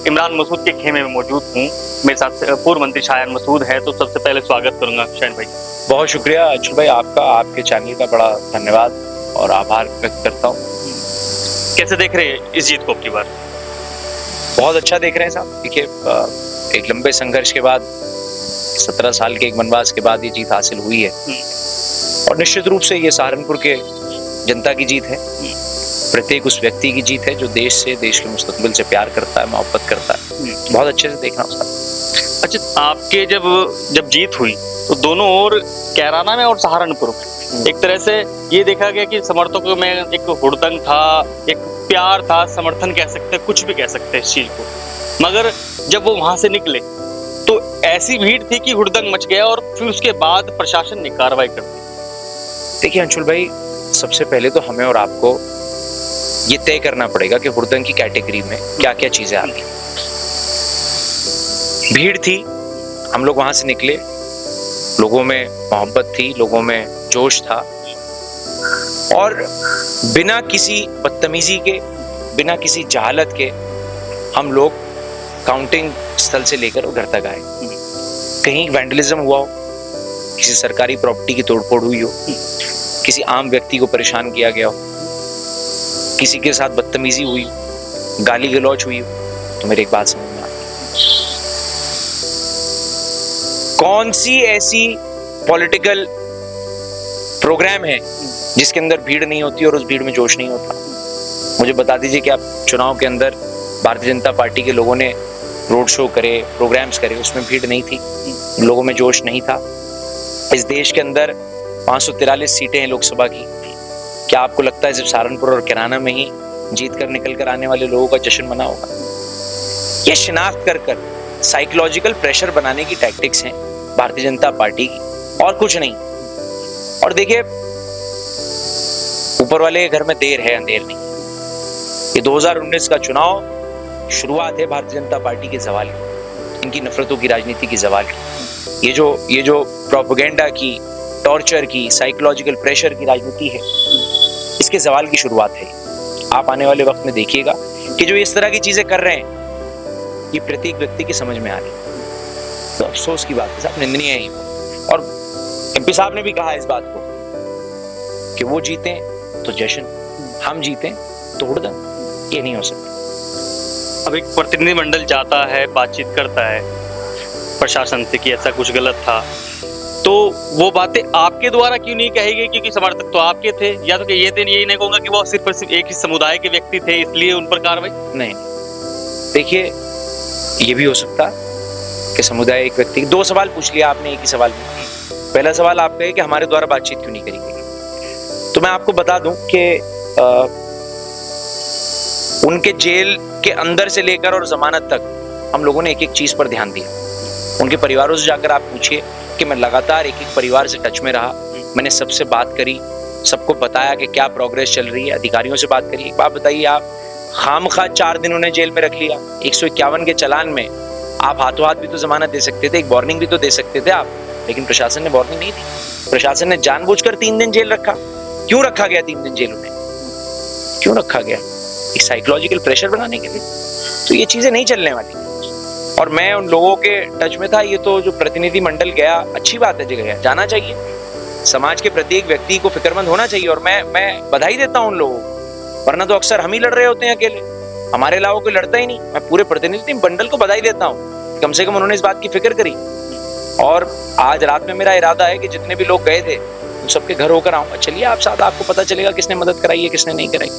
इमरान मसूद के खेमे में मौजूद हूँ। मेरे साथ पूर्व मंत्री शायान मसूद है, तो सबसे पहले स्वागत करूंगा शायान भाई। बहुत शुक्रिया अंशुल भाई, आपका आपके चैनल का बड़ा धन्यवाद और आभार व्यक्त करता हूँ। कैसे देख रहे हैं इस जीत को अपनी बार? बहुत अच्छा देख रहे हैं साहब। देखिए, एक लंबे संघर्ष के बाद 17 साल के एक वनवास के बाद ये जीत हासिल हुई है और निश्चित रूप से ये सहारनपुर के जनता की जीत है, प्रत्येक उस व्यक्ति की जीत है जो देश से, देश के मुस्तकबिल से प्यार करता है, मोहब्बत करता है। बहुत अच्छे से देख रहा हूँ साहब। अच्छा, आपके जब जीत हुई तो दोनों ओर, कैराना में और सहारनपुर में एक तरह से ये देखा गया कि समर्थकों में एक हुड़दंग था, एक प्यार था, समर्थन कह सकते हैं, कुछ भी कह सकते हैं इस चीज को। मगर जब वो वहां से निकले तो ऐसी भीड़ थी कि हुड़दंग मच गया और फिर उसके बाद प्रशासन ने कार्रवाई कर दी। देखिए अंशुल भाई, सबसे पहले तो हमें और आपको ये तय करना पड़ेगा कि हुड़दंग की कैटेगरी में क्या क्या चीजें आती हैं। भीड़ थी, हम लोग वहां से निकले, लोगों में मोहब्बत थी, लोगों में जोश था और बिना किसी बदतमीजी के, बिना किसी जहालत के हम लोग काउंटिंग स्थल से लेकर घर तक आए। कहीं वैंडलिज्म हुआ हो, किसी सरकारी प्रॉपर्टी की तोड़फोड़ हुई हो, किसी आम व्यक्ति को परेशान किया गया हो, किसी के साथ बदतमीजी हुई, गाली गलौज हुई हो, तो मेरी एक बात समझ में आती है, कौन सी ऐसी पॉलिटिकल प्रोग्राम है जिसके अंदर भीड़ नहीं होती और उस भीड़ में जोश नहीं होता? मुझे बता दीजिए कि आप चुनाव के अंदर भारतीय जनता पार्टी के लोगों ने रोड शो करे, प्रोग्राम्स करे, उसमें भीड़ नहीं थी, लोगों में जोश नहीं था। इस देश के अंदर 543 सीटें हैं लोकसभा की। क्या आपको लगता है सिर्फ सहारनपुर और कैराना में ही जीत कर निकल कर आने वाले लोगों का जश्न मना होगा? ये शिनाख्त कर साइकोलॉजिकल प्रेशर बनाने की टैक्टिक्स हैं भारतीय जनता पार्टी की, और कुछ नहीं। और देखिए, ऊपर वाले के घर में देर है, अंधेर नहीं। ये 2019 का चुनाव शुरुआत है भारतीय जनता पार्टी के ज़वाल की, इनकी नफरतों की राजनीति की ज़वाल की। ये जो प्रोपेगेंडा की, टॉर्चर की, साइकोलॉजिकल प्रेशर की राजनीति है, इसके ज़वाल की शुरुआत है। आप आने वाले वक्त में देखिएगा कि जो इस तरह की चीजें कर रहे हैं, ये प्रत्येक व्यक्ति की समझ में आ रही है। तो अफसोस की बात है साहब, निंदनीय है। और एमपी साहब ने भी कहा इस बात को कि वो जीते तो जश्न, हम जीते तो हुड़दंग। ये नहीं हो सकता। अब एक प्रतिनिधिमंडल जाता है, बातचीत करता है प्रशासन से कि ऐसा कुछ गलत था, तो वो बातें आपके द्वारा क्यों नहीं कही गई? क्योंकि समर्थक तो आपके थे, या तो ये यही नहीं कहूंगा कि वो सिर्फ एक ही समुदाय के व्यक्ति थे इसलिए उन पर कार्रवाई नहीं। देखिए, ये भी हो सकता कि समुदाय एक व्यक्ति, दो सवाल पूछ लिया आपने एक ही सवाल में। पहला सवाल आप कहे कि हमारे द्वारा बातचीत क्यों नहीं करी गई, तो मैं आपको बता दूं कि उनके जेल के अंदर से लेकर और जमानत तक हम लोगों ने एक एक चीज पर ध्यान दिया। उनके परिवारों से जाकर आप पूछिए कि मैं लगातार एक एक परिवार से टच में रहा, मैंने सबसे बात करी, सबको बताया कि क्या प्रोग्रेस चल रही है, अधिकारियों से बात करी। एक बात बताइए, आप खामखा 4 दिन उन्हें जेल में रख लिया, 151 के चालान में आप हाथों हाथ भी तो जमानत दे सकते थे, एक वार्निंग भी तो दे सकते थे आप, लेकिन प्रशासन ने वार्निंग नहीं दी। प्रशासन ने जानबूझकर 3 दिन जेल रखा। क्यों रखा गया 3 दिन जेल उन्हें? क्यों रखा गया? एक साइकोलॉजिकल प्रेशर बनाने के लिए। तो ये चीजें नहीं चलने वाली। और मैं उन लोगों के टच में था। ये तो जो प्रतिनिधि मंडल गया, अच्छी बात है, जगह जाना चाहिए, समाज के प्रत्येक व्यक्ति को फिक्रमंद होना चाहिए, और मैं बधाई देता हूं उन लोगों को, वरना तो अक्सर हम ही लड़ रहे होते हैं अकेले, हमारे अलावा कोई लड़ता ही नहीं। मैं पूरे प्रतिनिधि मंडल को बधाई देता हूँ, कम से कम उन्होंने इस बात की फिक्र करी। और आज रात में मेरा इरादा है कि जितने भी लोग गए थे उन सबके घर होकर आऊंगा। चलिए आप साथ, आपको पता चलेगा किसने मदद कराई है, किसने नहीं कराई।